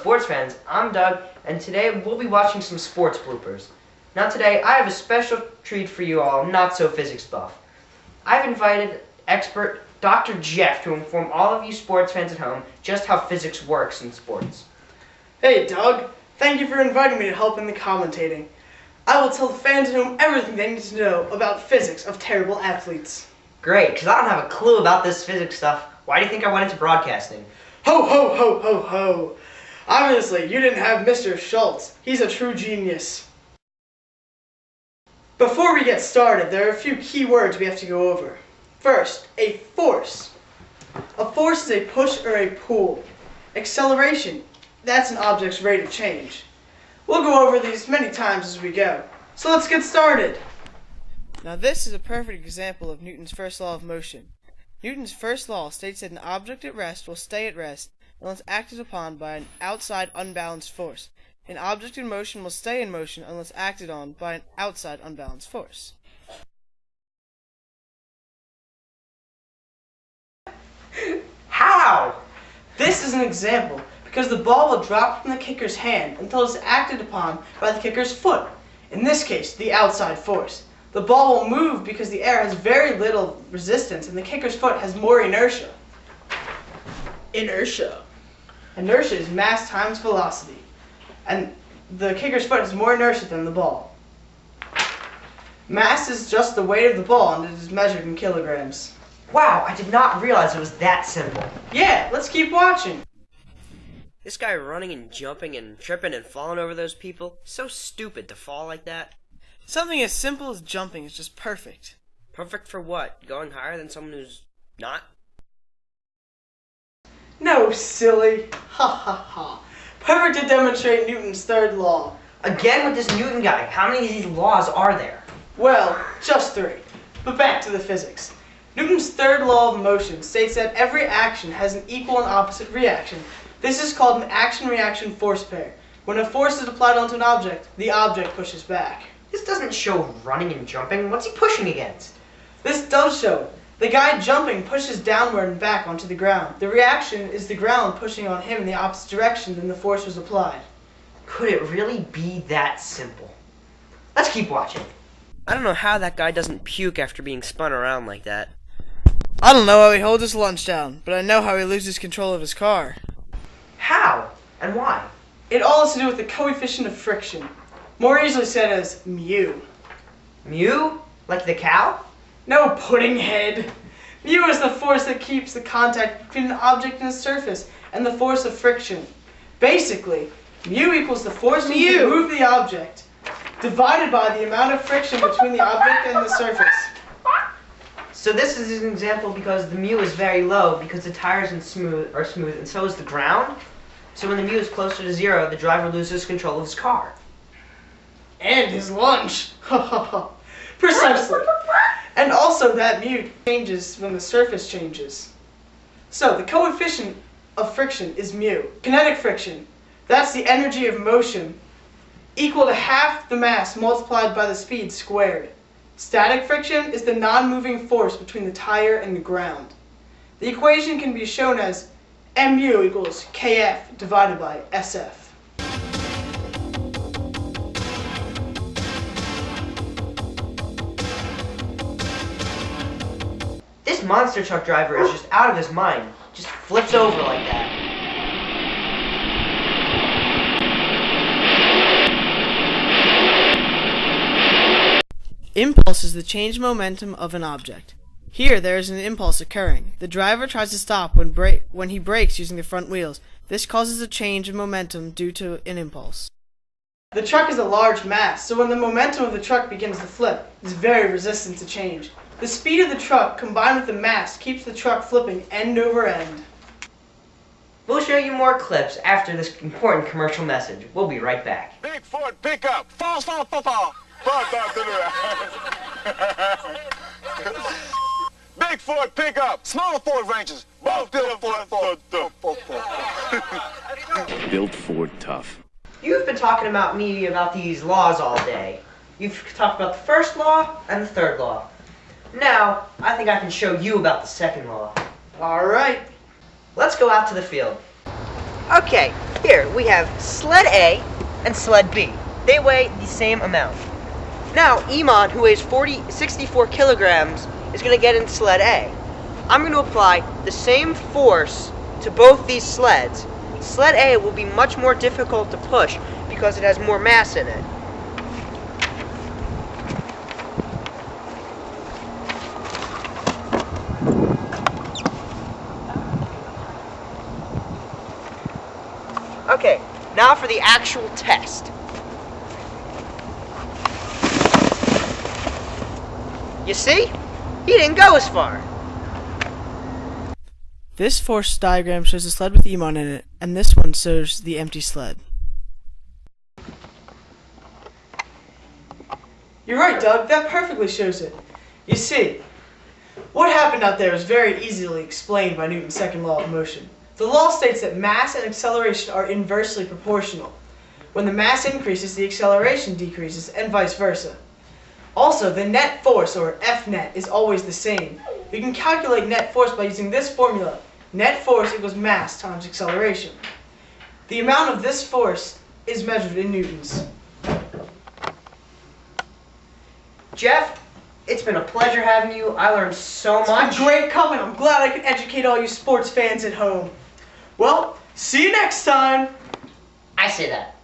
sports fans, I'm Doug, and today we'll be watching some sports bloopers. Now today, I have a special treat for you all not-so-physics buff. I've invited expert Dr. Jeff to inform all of you sports fans at home just how physics works in sports. Hey Doug, thank you for inviting me to help in the commentating. I will tell the fans at home everything they need to know about physics of terrible athletes. Great, because I don't have a clue about this physics stuff. Why do you think I went into broadcasting? Ho ho ho ho ho! Obviously, you didn't have Mr. Scholtz. He's a true genius. Before we get started, there are a few key words we have to go over. First, a force. A force is a push or a pull. Acceleration, that's an object's rate of change. We'll go over these many times as we go. So let's get started. Now this is a perfect example of Newton's first law of motion. Newton's first law states that an object at rest will stay at rest unless acted upon by an outside unbalanced force. An object in motion will stay in motion unless acted on by an outside unbalanced force. How? This is an example because the ball will drop from the kicker's hand until it's acted upon by the kicker's foot. In this case, the outside force. The ball will move because the air has very little resistance and the kicker's foot has more inertia. Inertia is mass times velocity. And the kicker's foot has more inertia than the ball. Mass is just the weight of the ball and it is measured in kilograms. Wow, I did not realize it was that simple. Yeah, let's keep watching. This guy running and jumping and tripping and falling over those people, so stupid to fall like that. Something as simple as jumping is just perfect. Perfect for what? Going higher than someone who's not? No, silly. Ha ha ha. Perfect to demonstrate Newton's third law. Again with this Newton guy, how many of these laws are there? Well, just 3. But back to the physics. Newton's third law of motion states that every action has an equal and opposite reaction. This is called an action-reaction force pair. When a force is applied onto an object, the object pushes back. This doesn't show running and jumping. What's he pushing against? This does show it. The guy jumping pushes downward and back onto the ground. The reaction is the ground pushing on him in the opposite direction than the force was applied. Could it really be that simple? Let's keep watching. I don't know how that guy doesn't puke after being spun around like that. I don't know how he holds his lunch down, but I know how he loses control of his car. How? And why? It all has to do with the coefficient of friction, more easily said as mu. Mu? Like the cow? No, pudding head. Mu is the force that keeps the contact between an object and its surface, and the force of friction. Basically, mu equals the force used to move the object, divided by the amount of friction between the object and the surface. So this is an example because the mu is very low because the tires are smooth and so is the ground. So when the mu is closer to 0, the driver loses control of his car. And his lunch. Precisely. And also that mu changes when the surface changes. So the coefficient of friction is mu. Kinetic friction, that's the energy of motion, equal to half the mass multiplied by the speed squared. Static friction is the non-moving force between the tire and the ground. The equation can be shown as mu equals kf divided by sf. This monster truck driver is just out of his mind. Just flips over like that. Impulse is the change momentum of an object. Here there is an impulse occurring. The driver tries to stop when he brakes using the front wheels. This causes a change in momentum due to an impulse. The truck is a large mass, so when the momentum of the truck begins to flip, it is very resistant to change. The speed of the truck combined with the mass keeps the truck flipping end over end. We'll show you more clips after this important commercial message. We'll be right back. Big Ford pickup. Fall, fall, fall, fall. Big Ford pickup. Smaller Ford Rangers. Both built Ford. Built Ford tough. You've been talking about me about these laws all day. You've talked about the first law and the third law. Now, I think I can show you about the second law. All right. Let's go out to the field. Okay, Here, we have sled A and sled B. They weigh the same amount. Now, Iman, who weighs 64 kilograms, is going to get in sled A. I'm going to apply the same force to both these sleds. Sled A will be much more difficult to push because it has more mass in it. Okay, now for the actual test. You see? He didn't go as far. This force diagram shows a sled with Iman in it, and this one shows the empty sled. You're right, Doug. That perfectly shows it. You see, what happened out there is very easily explained by Newton's second law of motion. The law states that mass and acceleration are inversely proportional. When the mass increases, the acceleration decreases, and vice versa. Also, the net force, or F net, is always the same. We can calculate net force by using this formula. Net force equals mass times acceleration. The amount of this force is measured in newtons. Jeff, it's been a pleasure having you. I learned so much. It's been great coming. I'm glad I could educate all you sports fans at home. Well, see you next time. I say that.